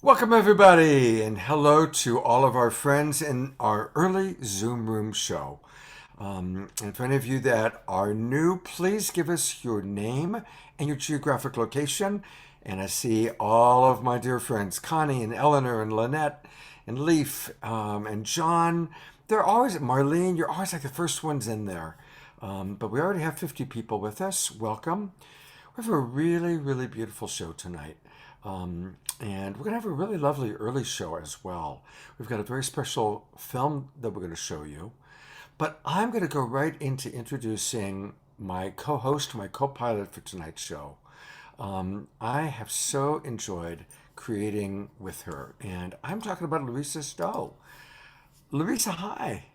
Welcome, everybody, and hello to all of our friends in our early Zoom room show. And for any of you that are new, please give us your name and your geographic location. And I see all of my dear friends, Connie and Eleanor and Lynette and Leaf and John. They're always, Marlene, you're always like the first ones in there. But we already have 50 people with us. Welcome. We have a really, really beautiful show tonight. And we're going to have a really lovely early show as well. We've got a very special film that we're going to show you. But I'm going to go right into introducing my co host, my co pilot for tonight's show. I have so enjoyed creating with her, and I'm talking about Larisa Stow. Larisa, hi.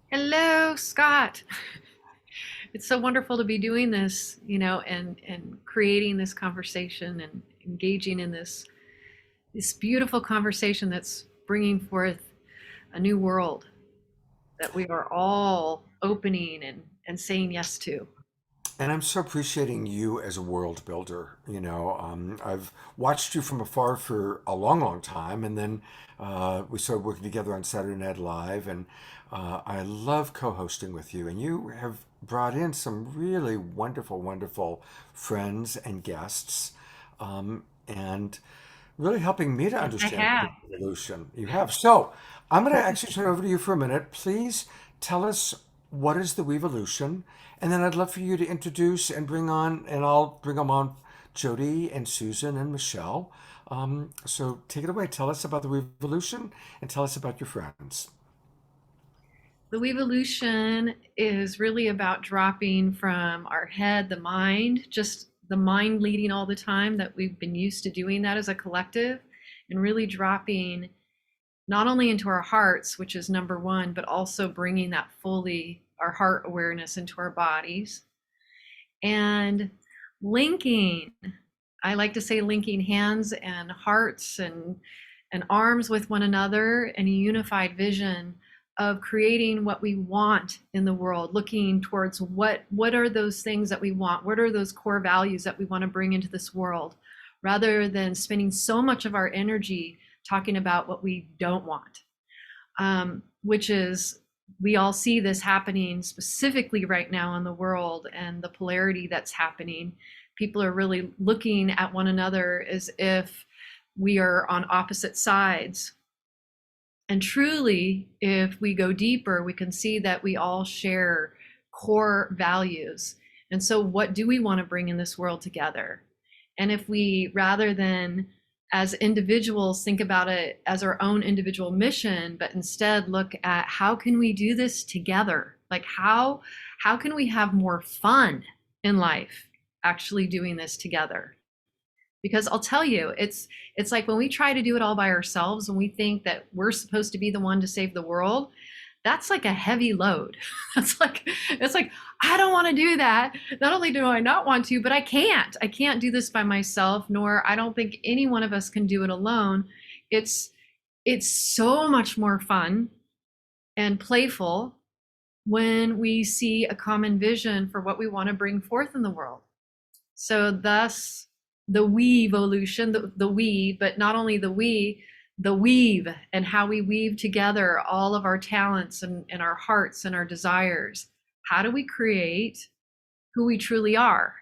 Hello, Scott. It's so wonderful to be doing this, and creating this conversation and engaging in this beautiful conversation that's bringing forth a new world that we are all opening and saying yes to. And I'm so appreciating you as a world builder. I've watched you from afar for a long, long time, and then we started working together on Saturday Night Live, and I love co-hosting with you. And you have brought in some really wonderful, wonderful friends and guests, and really helping me to I understand have. evolution. You have. So I'm going to actually turn it over to you for a minute. Please tell us what is the WEvolution, and then I'd love for you to introduce and bring on, and I'll bring them on, Jody and Susan and Michelle. So take it away. Tell us about the WEvolution and tell us about your friends. The WEvolution is really about dropping from our head, the mind, just the mind leading all the time that we've been used to doing that as a collective, and really dropping not only into our hearts, which is number one, but also bringing that fully, our heart awareness into our bodies. And linking, I like to say linking hands and hearts and arms with one another in a unified vision of creating what we want in the world, looking towards what are those things that we want, what are those core values that we want to bring into this world, rather than spending so much of our energy talking about what we don't want, which is, we all see this happening specifically right now in the world, and the polarity that's happening. People are really looking at one another as if we are on opposite sides. And truly, if we go deeper, we can see that we all share core values. And so, what do we want to bring in this world together? And if we, rather than as individuals, think about it as our own individual mission, but instead look at how can we do this together? Like how can we have more fun in life actually doing this together? Because I'll tell you, it's like when we try to do it all by ourselves, when we think that we're supposed to be the one to save the world, that's like a heavy load. It's like I don't want to do that. Not only do I not want to, but I can't. I can't do this by myself, nor I don't think any one of us can do it alone. It's it's so much more fun and playful when we see a common vision for what we want to bring forth in the world. So thus the we evolution, the we, but not only the weave, and how we weave together all of our talents and our hearts and our desires. How do we create who we truly are,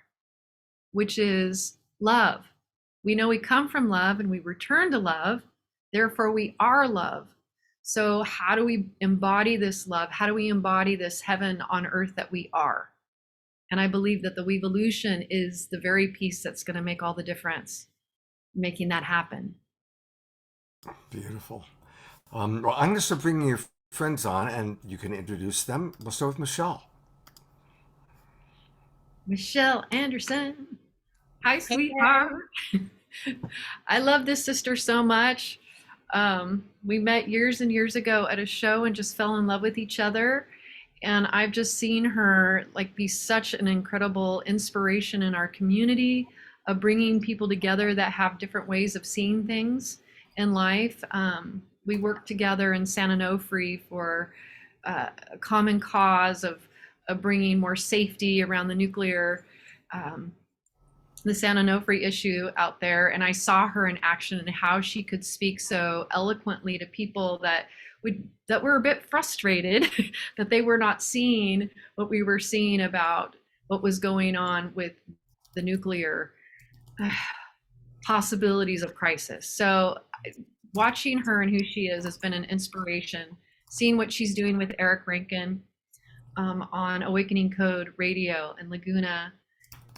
which is love? We know we come from love and we return to love, therefore we are love. So how do we embody this love? How do we embody this heaven on earth that we are? And I believe that the WEvolution is the very piece that's going to make all the difference, making that happen. Beautiful. Well, I'm going to start bringing your friends on, and you can introduce them. We'll start with Michelle. Michelle Anderson. Hi, Hey, sweetheart. I love this sister so much. We met years and years ago at a show and just fell in love with each other. And I've just seen her like be such an incredible inspiration in our community of bringing people together that have different ways of seeing things in life. We worked together in San Onofre for a common cause of bringing more safety around the nuclear um, the San Onofre issue out there, and I saw her in action and how she could speak so eloquently to people that were a bit frustrated that they were not seeing what we were seeing about what was going on with the nuclear possibilities of crisis. So watching her and who she is has been an inspiration. Seeing what she's doing with Eric Rankin on Awakening Code Radio and Laguna,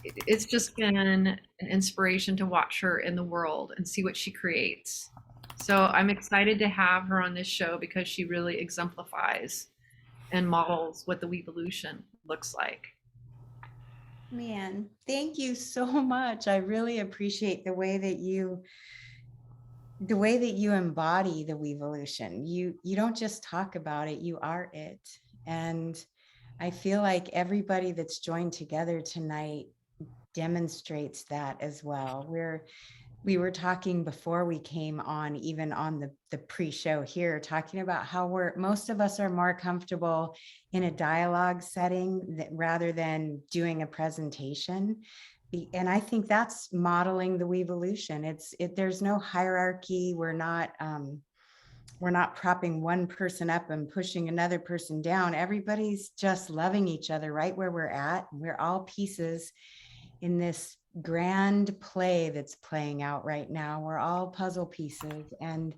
it's just been an inspiration to watch her in the world and see what she creates. So I'm excited to have her on this show because she really exemplifies and models what the WEvolution looks like. Man, thank you so much. I really appreciate the way that you embody the WEvolution. You don't just talk about it, you are it. And I feel like everybody that's joined together tonight demonstrates that as well. We were talking before we came on, even on the pre-show here, talking about how most of us are more comfortable in a dialogue setting rather than doing a presentation. And I think that's modeling the WEvolution. There's no hierarchy. We're not propping one person up and pushing another person down. Everybody's just loving each other right where we're at. We're all pieces in this grand play that's playing out right now. We're all puzzle pieces. And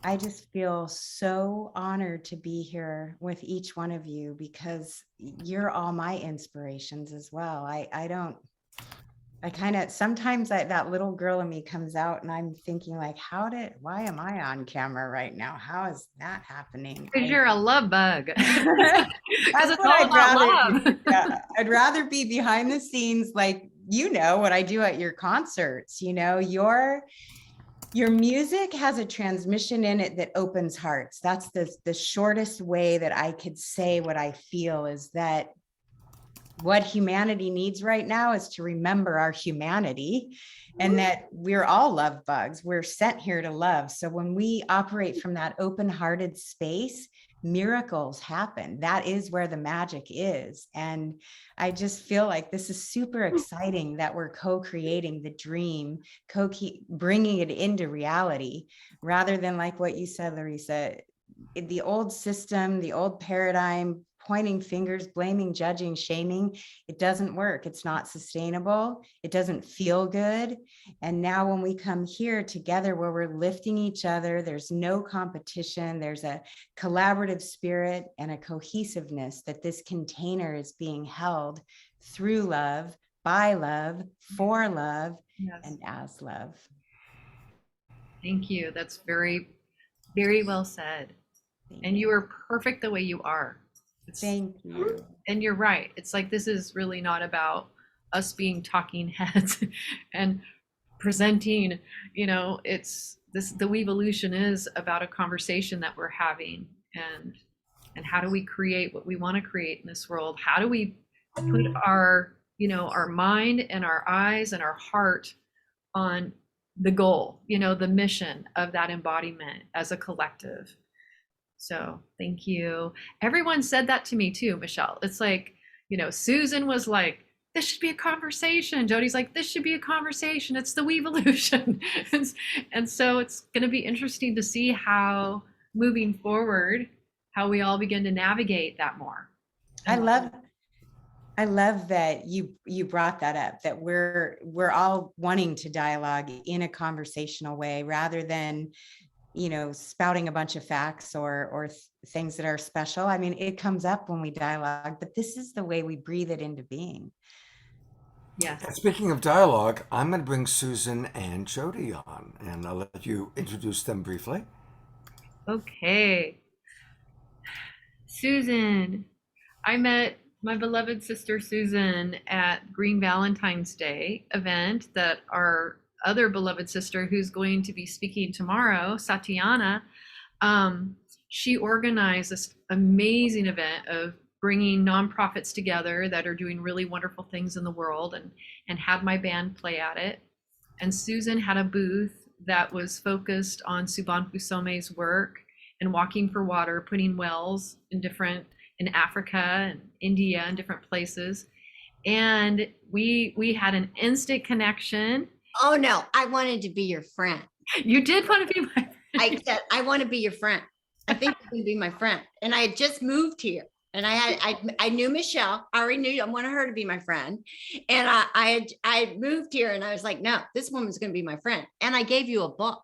I just feel so honored to be here with each one of you because you're all my inspirations as well. Sometimes that little girl in me comes out and I'm thinking like, why am I on camera right now? How is that happening? Because you're a love bug. That's it's what all about love. Yeah, I'd rather be behind the scenes, like, what I do at your concerts. Your music has a transmission in it that opens hearts. That's the shortest way that I could say what I feel, is that what humanity needs right now is to remember our humanity and that we're all love bugs. We're sent here to love. So when we operate from that open-hearted space, miracles happen. That is where the magic is. And I just feel like this is super exciting that we're co-creating the dream, bringing it into reality, rather than like what you said, Larisa, the old system, the old paradigm, pointing fingers, blaming, judging, shaming. It doesn't work. It's not sustainable. It doesn't feel good. And now when we come here together where we're lifting each other, there's no competition. There's a collaborative spirit and a cohesiveness that this container is being held through love, by love, for love, yes, and as love. Thank you. That's very, very well said. And you are perfect the way you are. Thank you. And you're right. It's like, this is really not about us being talking heads and presenting, the WEvolution is about a conversation that we're having, and how do we create what we want to create in this world? How do we put our mind and our eyes and our heart on the goal, the mission of that embodiment as a collective? So thank you. Everyone said that to me too, Michelle. It's like, Susan was like, this should be a conversation. Jody's like, this should be a conversation. It's the WEvolution. And so it's going to be interesting to see how, moving forward, how we all begin to navigate that more. I love that you brought that up, that we're all wanting to dialogue in a conversational way rather than spouting a bunch of facts or things that are special. I mean, it comes up when we dialogue, but this is the way we breathe it into being. Yeah. Speaking of dialogue, I'm going to bring Susan and Jody on, and I'll let you introduce them briefly. Okay. Susan, I met my beloved sister Susan at Green Valentine's Day event that our other beloved sister, who's going to be speaking tomorrow, Satyana, she organized this amazing event of bringing nonprofits together that are doing really wonderful things in the world, and had my band play at it. And Susan had a booth that was focused on Suban Fusome's work and walking for water, putting wells in Africa and India and different places. and we had an instant connection. Oh no, I wanted to be your friend. You did want to be my I said, I want to be your friend. I think you can be my friend. And I had just moved here. And I knew Michelle. I already knew I wanted her to be my friend. And I moved here and I was like, no, this woman's going to be my friend. And I gave you a book,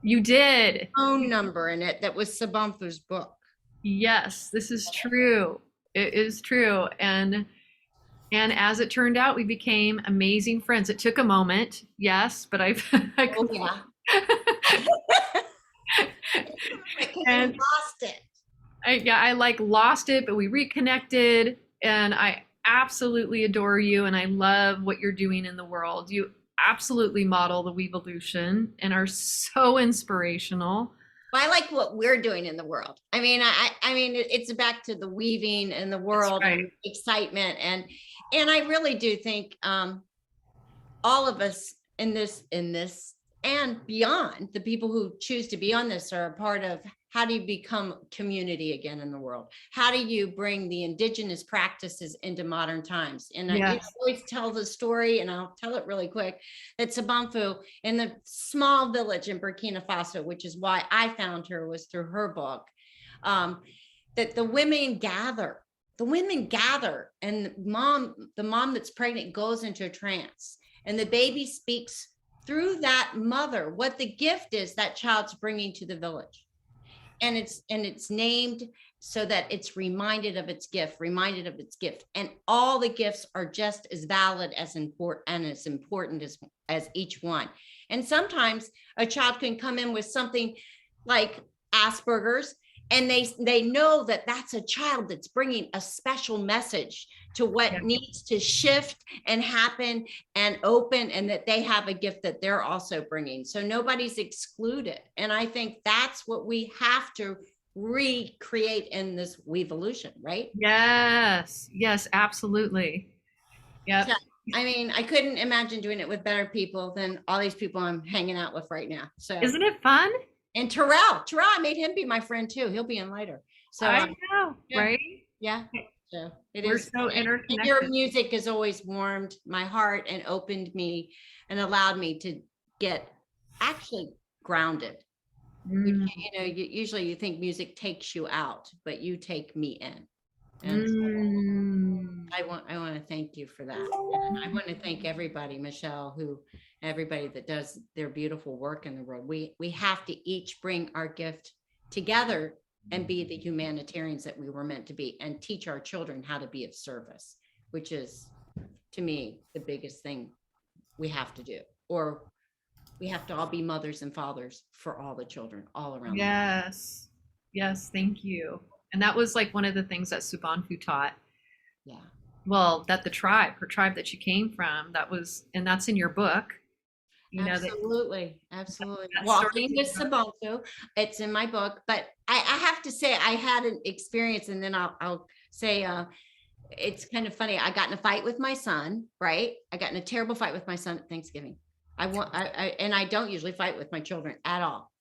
You did. phone number in it that was Sabanthu's book. Yes, this is true. It is true. And as it turned out, we became amazing friends. It took a moment, yes, but I Oh yeah. And lost it. I like lost it, but we reconnected, and I absolutely adore you, and I love what you're doing in the world. You absolutely model the WEvolution and are so inspirational. Well, I like what we're doing in the world. I mean, I mean, it's back to the weaving and the world right. and excitement, and I really do think all of us in this and beyond, the people who choose to be on this are a part of how do you become community again in the world? How do you bring the indigenous practices into modern times? And I always tell the story, and I'll tell it really quick, that Sabanthu in the small village in Burkina Faso, which is why I found her, was through her book, that the women gather, and the mom that's pregnant goes into a trance, and the baby speaks through that mother what the gift is that child's bringing to the village. And it's named so that it's reminded of its gift. And all the gifts are just as valid as important as each one. And sometimes a child can come in with something like Asperger's, and they know that that's a child that's bringing a special message to what needs to shift and happen and open, and that they have a gift that they're also bringing. So nobody's excluded. And I think that's what we have to recreate in this WEvolution, right? Yes, absolutely. Yeah. So, I mean, I couldn't imagine doing it with better people than all these people I'm hanging out with right now. So isn't it fun? And Terrell, I made him be my friend too. He'll be in later. So I know, right? Yeah. So We're so interconnected. And your music has always warmed my heart and opened me and allowed me to get actually grounded. You know, usually you think music takes you out, but you take me in. And I want to thank you for that. And I want to thank everybody, Michelle, everybody that does their beautiful work in the world. We have to each bring our gift together and be the humanitarians that we were meant to be, and teach our children how to be of service, which is, to me, the biggest thing we have to do. Or we have to all be mothers and fathers for all the children all around. Yes. Thank you. And that was like one of the things that Subanthu taught. Yeah. Well, that her tribe that she came from, and that's in your book. You absolutely. Walking with Sabanthu, it's in my book, but I have to say I had an experience, and then I'll say it's kind of funny. I got in a fight with my son, right? I got in a terrible fight with my son at Thanksgiving. And I don't usually fight with my children at all.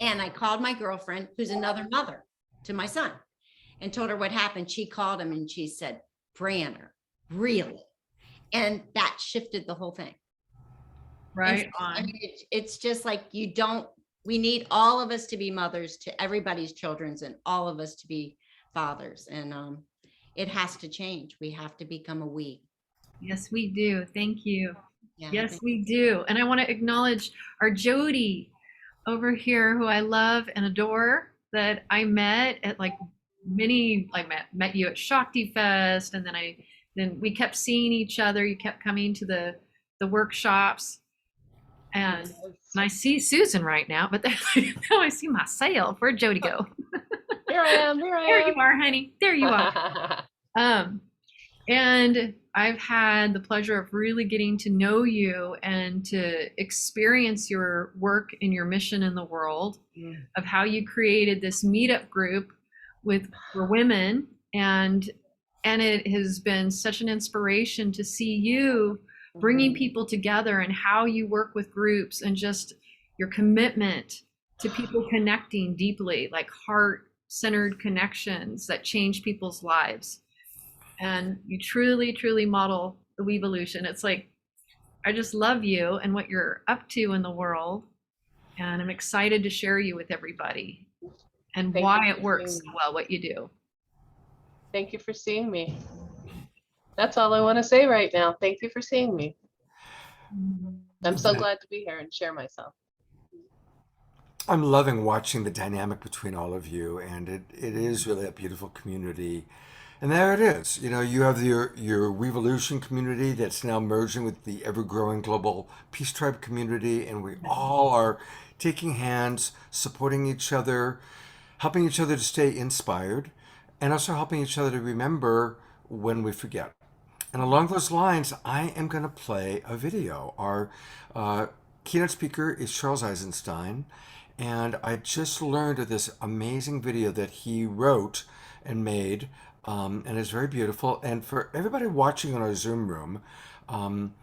And I called my girlfriend, who's another mother to my son, and told her what happened. She called him and she said, Brianna, really? And that shifted the whole thing. Right on. on. I mean, it's just like we need all of us to be mothers to everybody's children's, and all of us to be fathers. And it has to change. We have to become a we. Yes, we do. Thank you. Yeah, yes, we do. And I want to acknowledge our Jody over here, who I love and adore, that I met at met you at Shakti Fest, and then we kept seeing each other. You kept coming to the workshops. And I see Susan right now, but now I see myself. Where'd Jody go? Here I am. There you are, honey. There you are. And I've had the pleasure of really getting to know you and to experience your work and your mission in the world, of how you created this meetup group for women. And it has been such an inspiration to see you bringing people together, and how you work with groups, and just your commitment to people connecting deeply, like heart-centered connections that change people's lives. and you truly, truly model the WEvolution. It's like, I just love you and what you're up to in the world. And I'm excited to share you with everybody and Thank why you it for works seeing so me. well, what you do. Thank you for seeing me. That's all I want to say right now. Thank you for seeing me. I'm so glad to be here and share myself. I'm loving watching the dynamic between all of you, and it is really a beautiful community. And there it is. You know, you have your WEvolution community that's now merging with the ever-growing global Peace Tribe community, and we all are taking hands, supporting each other, helping each other to stay inspired, and also helping each other to remember when we forget. And along those lines, I am going to play a video. Our keynote speaker is Charles Eisenstein, and I just learned of this amazing video that he wrote and made, and it's very beautiful. And for everybody watching on our Zoom room, I'm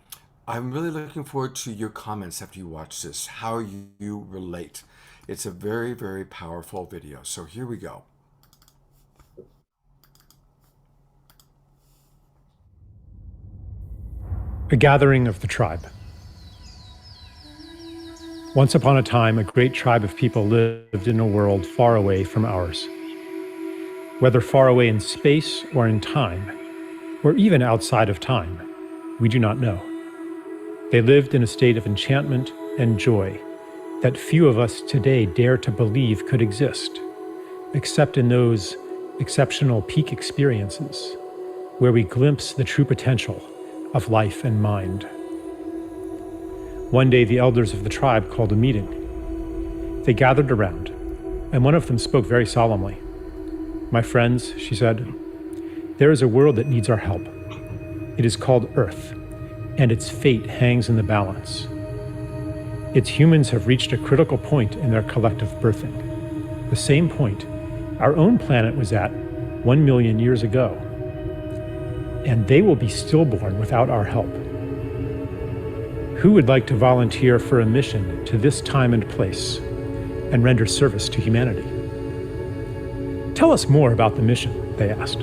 really looking forward to your comments after you watch this, how you relate. It's a very, very powerful video. So here we go. A gathering of the tribe. Once upon a time, a great tribe of people lived in a world far away from ours. Whether far away in space or in time, or even outside of time, we do not know. They lived in a state of enchantment and joy that few of us today dare to believe could exist, except in those exceptional peak experiences where we glimpse the true potential of life and mind. One day, the elders of the tribe called a meeting. They gathered around, and one of them spoke very solemnly. "My friends," she said, "there is a world that needs our help. It is called Earth, and its fate hangs in the balance. Its humans have reached a critical point in their collective birthing, the same point our own planet was at 1 million years ago. And they will be stillborn without our help. Who would like to volunteer for a mission to this time and place and render service to humanity?" "Tell us more about the mission," they asked.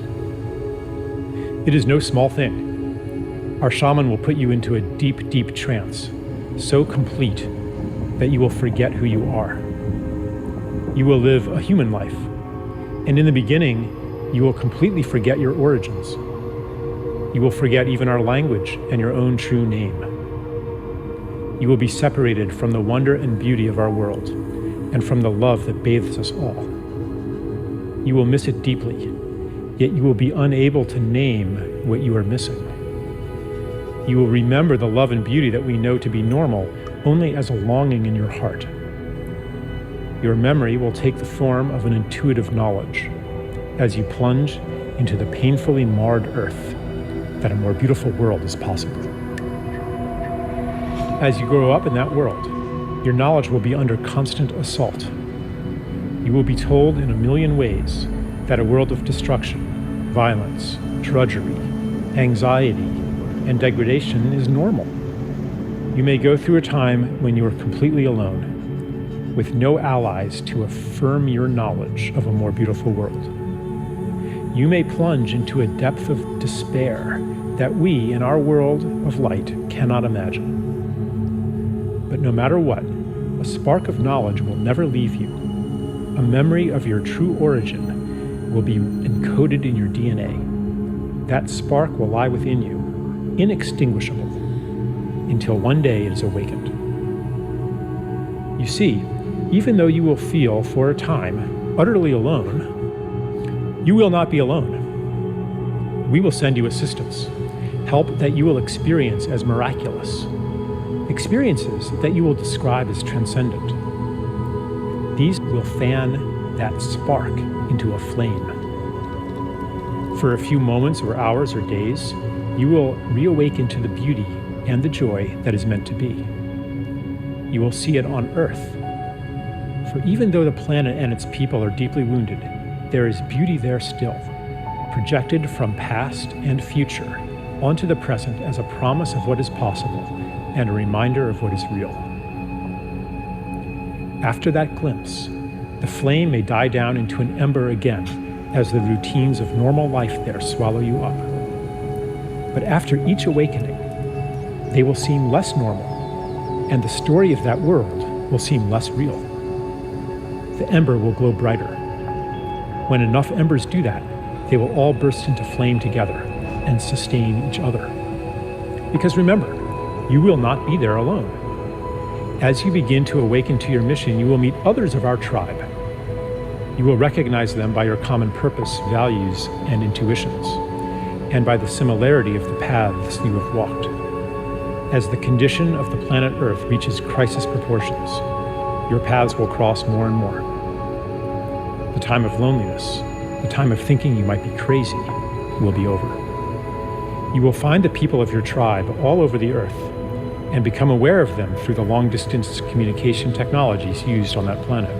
"It is no small thing. Our shaman will put you into a deep, deep trance, so complete that you will forget who you are. You will live a human life, and in the beginning, you will completely forget your origins. You will forget even our language and your own true name. You will be separated from the wonder and beauty of our world and from the love that bathes us all. You will miss it deeply, yet you will be unable to name what you are missing. You will remember the love and beauty that we know to be normal only as a longing in your heart. Your memory will take the form of an intuitive knowledge as you plunge into the painfully marred earth that a more beautiful world is possible. As you grow up in that world, your knowledge will be under constant assault. You will be told in a million ways that a world of destruction, violence, drudgery, anxiety, and degradation is normal. You may go through a time when you are completely alone, with no allies to affirm your knowledge of a more beautiful world. You may plunge into a depth of despair that we, in our world of light, cannot imagine. But no matter what, a spark of knowledge will never leave you. A memory of your true origin will be encoded in your DNA. That spark will lie within you, inextinguishable, until one day it is awakened. You see, even though you will feel, for a time, utterly alone, you will not be alone. We will send you assistance, help that you will experience as miraculous, experiences that you will describe as transcendent. These will fan that spark into a flame. For a few moments or hours or days, you will reawaken to the beauty and the joy that is meant to be. You will see it on Earth. For even though the planet and its people are deeply wounded, there is beauty there still, projected from past and future onto the present as a promise of what is possible and a reminder of what is real. After that glimpse, the flame may die down into an ember again as the routines of normal life there swallow you up. But after each awakening, they will seem less normal, and the story of that world will seem less real. The ember will glow brighter. When enough embers do that, they will all burst into flame together and sustain each other. Because remember, you will not be there alone. As you begin to awaken to your mission, you will meet others of our tribe. You will recognize them by your common purpose, values, and intuitions, and by the similarity of the paths you have walked. As the condition of the planet Earth reaches crisis proportions, your paths will cross more and more. The time of loneliness, the time of thinking you might be crazy, will be over. You will find the people of your tribe all over the Earth and become aware of them through the long-distance communication technologies used on that planet.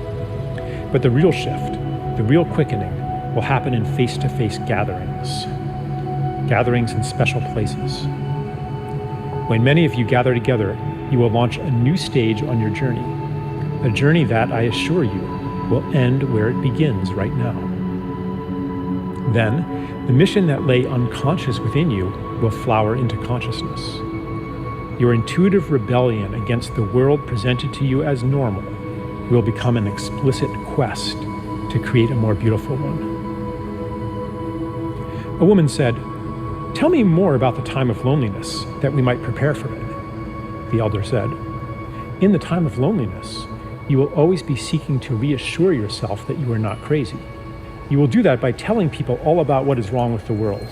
But the real shift, the real quickening, will happen in face-to-face gatherings in special places. When many of you gather together, you will launch a new stage on your journey, a journey that, I assure you, will end where it begins right now. Then, the mission that lay unconscious within you will flower into consciousness. Your intuitive rebellion against the world presented to you as normal will become an explicit quest to create a more beautiful one. A woman said, "Tell me more about the time of loneliness, that we might prepare for it." The elder said, "In the time of loneliness, you will always be seeking to reassure yourself that you are not crazy. You will do that by telling people all about what is wrong with the world,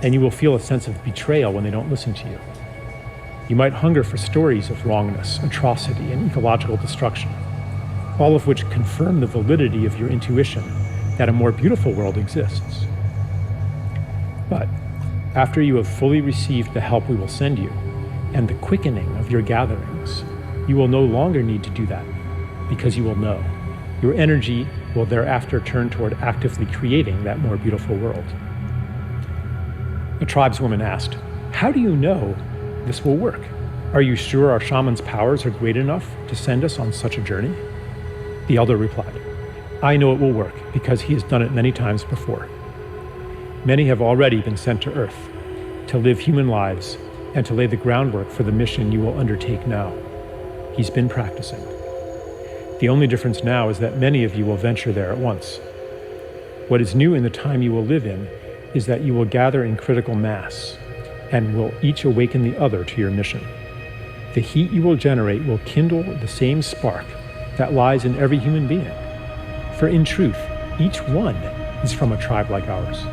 and you will feel a sense of betrayal when they don't listen to you. You might hunger for stories of wrongness, atrocity, and ecological destruction, all of which confirm the validity of your intuition that a more beautiful world exists. But after you have fully received the help we will send you, and the quickening of your gatherings, you will no longer need to do that, because you will know. Your energy will thereafter turn toward actively creating that more beautiful world." A tribeswoman asked, "How do you know this will work? Are you sure our shaman's powers are great enough to send us on such a journey?" The elder replied, "I know it will work because he has done it many times before. Many have already been sent to Earth to live human lives and to lay the groundwork for the mission you will undertake now. He's been practicing. The only difference now is that many of you will venture there at once. What is new in the time you will live in is that you will gather in critical mass and will each awaken the other to your mission. The heat you will generate will kindle the same spark that lies in every human being. For in truth, each one is from a tribe like ours.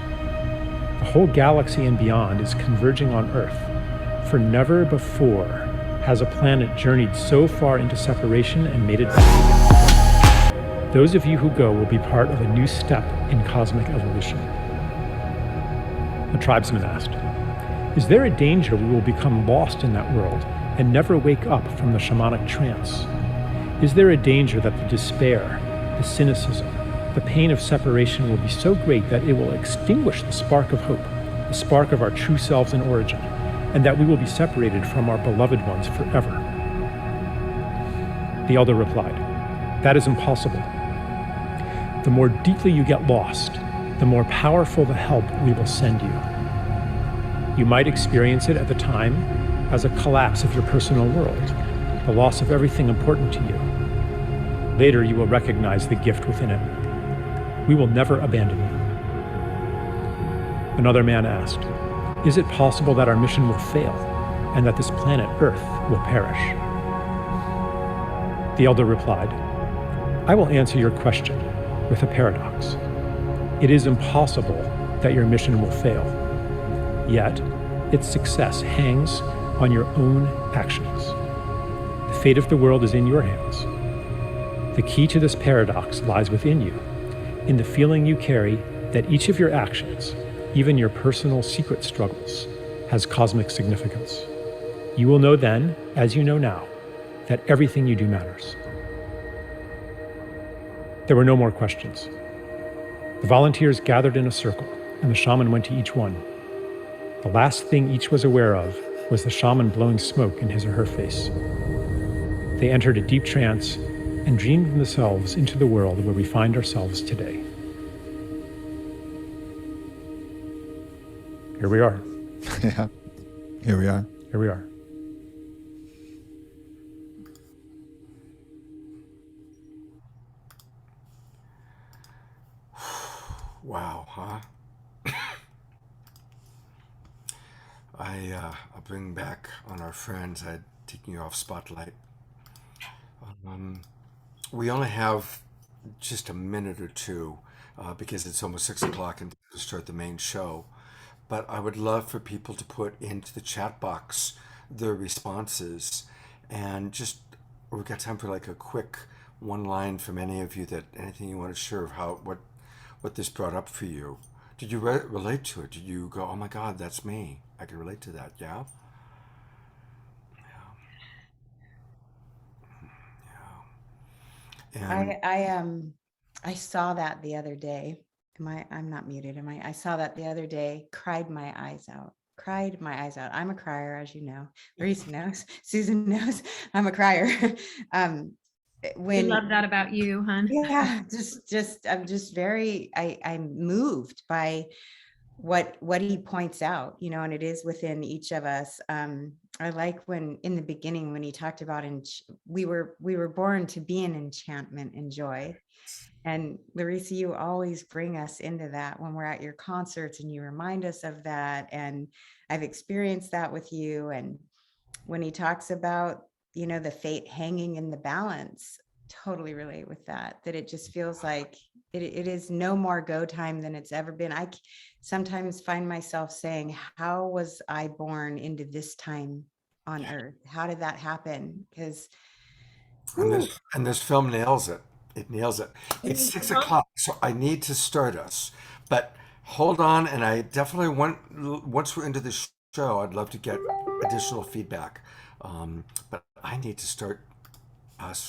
The whole galaxy and beyond is converging on Earth, for never before has a planet journeyed so far into separation and made it back again. Those of you who go will be part of a new step in cosmic evolution." A tribesman asked, "Is there a danger we will become lost in that world and never wake up from the shamanic trance? Is there a danger that the despair, the cynicism, the pain of separation will be so great that it will extinguish the spark of hope, the spark of our true selves in origin, and that we will be separated from our beloved ones forever?" The elder replied, "That is impossible. The more deeply you get lost, the more powerful the help we will send you. You might experience it at the time as a collapse of your personal world, the loss of everything important to you. Later, you will recognize the gift within it. We will never abandon you." Another man asked, "Is it possible that our mission will fail and that this planet Earth will perish?" The elder replied, "I will answer your question with a paradox. It is impossible that your mission will fail, yet its success hangs on your own actions. The fate of the world is in your hands. The key to this paradox lies within you, in the feeling you carry that each of your actions, even your personal secret struggles, has cosmic significance. You will know then, as you know now, that everything you do matters." There were no more questions. The volunteers gathered in a circle, and the shaman went to each one. The last thing each was aware of was the shaman blowing smoke in his or her face. They entered a deep trance and dreamed themselves into the world where we find ourselves today. Here we are. Yeah. Here we are. Here we are. Wow, huh? I'll bring back on our friends. I'd taken you off spotlight. We only have just a minute or two because it's almost 6 o'clock and to start the main show. But I would love for people to put into the chat box their responses, and just we've got time for like a quick one line from any of you, that anything you want to share of how what this brought up for you. Did you relate to it? Did you go, oh my God, that's me? I can relate to that. Yeah. And I saw that the other day. I'm not muted, am I? I saw that the other day, cried my eyes out. Cried my eyes out. I'm a crier, as you know. Larisa knows, Susan knows, I'm a crier. We love that about you, hon. Yeah, I'm just very, I'm moved by what he points out, and it is within each of us. I like when in the beginning, when he talked about, we were born to be in enchantment and joy. And Larisa, you always bring us into that when we're at your concerts, and you remind us of that. And I've experienced that with you. And when he talks about, the fate hanging in the balance, totally relate with that it just feels like it is no more go time than it's ever been. I sometimes find myself saying, how was I born into this time on earth? How did that happen? Because this film nails it. It nails it. It's 6 o'clock, so I need to start us. But hold on, and I definitely want, once we're into the show, I'd love to get additional feedback. But I need to start us